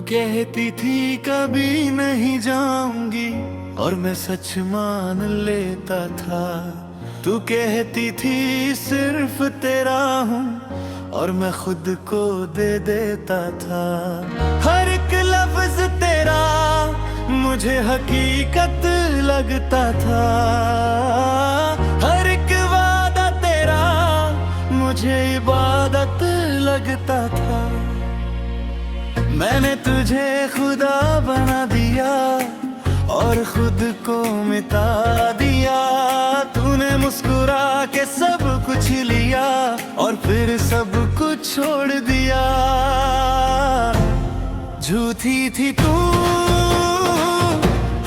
कहती थी कभी नहीं जाऊंगी और मैं सच मान लेता था। तू कहती थी सिर्फ तेरा हूँ और मैं खुद को दे देता था। हर एक लफ्ज तेरा मुझे हकीकत लगता था। हर एक वादा तेरा मुझे इबादत लगता था। मैंने तुझे खुदा बना दिया और खुद को मिटा दिया। तूने मुस्कुरा के सब कुछ लिया और फिर सब कुछ छोड़ दिया। झूठी थी तू,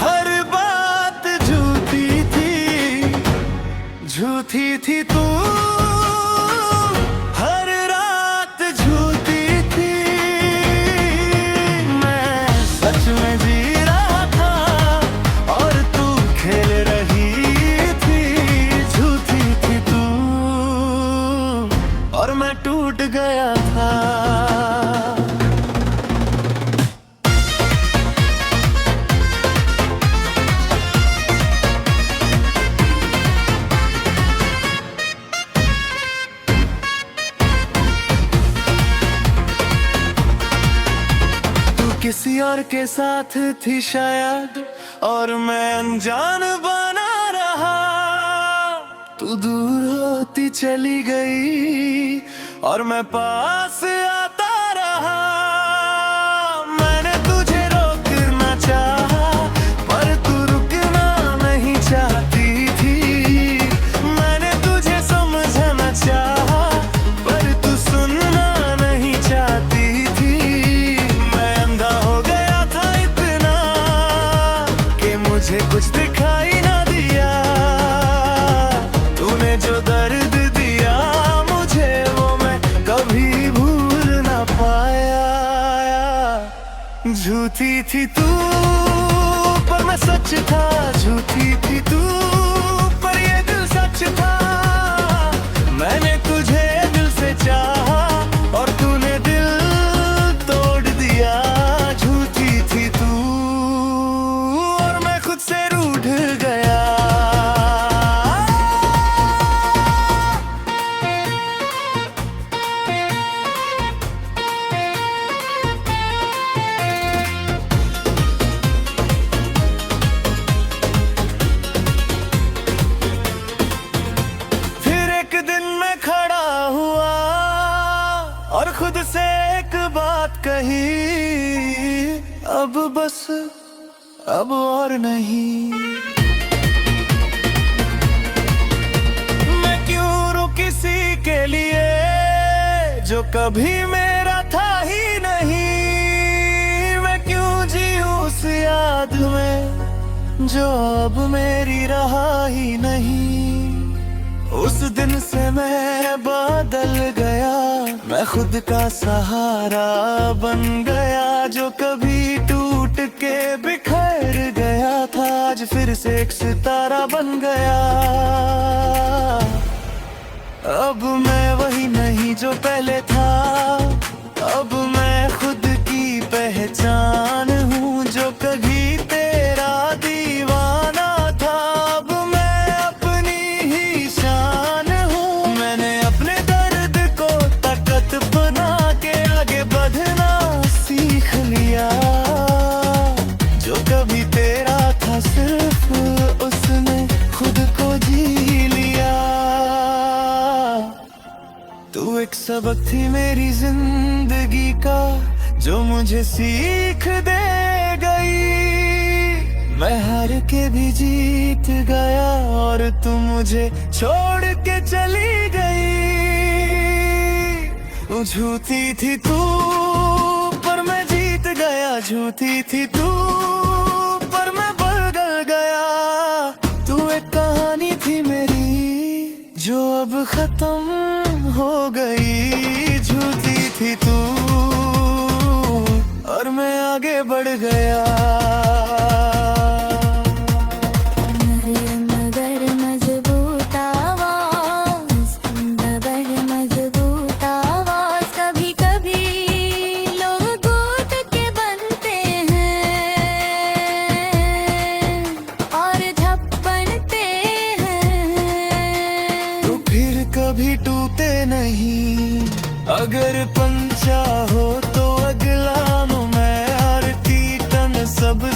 हर बात झूठी थी। झूठी थी तू, हर रात झूठी थी। मैं सच में जी रहा था और तू खेल रही थी। झूठी थी तू और मैं टूट गया था। किसी और के साथ थी शायद और मैं अनजान बना रहा। तू दूर होती चली गई और मैं पास आता रहा। मैंने तुझे रोकना चाहा पर तू रुकना नहीं चाहती थी। मैंने तुझे समझना चाहा पर तू सुनना नहीं चाहती थी। मुझे कुछ दिखाई ना दिया। तूने जो दर्द दिया मुझे वो मैं कभी भूल ना पाया। झूठी थी तू पर मैं सच था। झूठी थी तू पर ये दिल सच था। मैंने तुझे दिल से चाहा और तूने दिल तोड़ दिया। झूठी थी तू से रूठ गया। फिर एक दिन मैं खड़ा हुआ और खुद से एक बात कही। अब बस अब और नहीं। मैं क्यों रू किसी के लिए जो कभी मेरा था ही नहीं। मैं क्यों जीऊं उस याद में जो अब मेरी रहा ही नहीं। उस दिन से मैं बदल गया। मैं खुद का सहारा बन गया। जो कभी टूट के बिखर गया था आज फिर से एक सितारा बन गया। अब मैं वही नहीं जो पहले था। अब मैं खुद की पहचान हूँ जो कभी तेरा दीवाना था। अब मैं अपनी ही शान हूँ। मैंने अपने दर्द को ताकत बना के आगे बढ़ना सीख लिया। जो कभी तेरा था सिर्फ उसने खुद को जी लिया। तू एक सबक थी मेरी जिंदगी का जो मुझे सीख दे गई। मैं हार के भी जीत गया और तू मुझे छोड़ के चली गई। झूठी थी तू पर मैं जीत गया। झूठी थी तू पर मैं बदल गया। तू एक कहानी थी मेरी जो अब खत्म हो गई। झूठी थी तू और मैं आगे बढ़ गया। मगर मजबूत आवाज, मगर मजबूत आवाज। कभी कभी लोग घुट के बन अगर पंचा हो तो अगला नु मैं आरती तन सब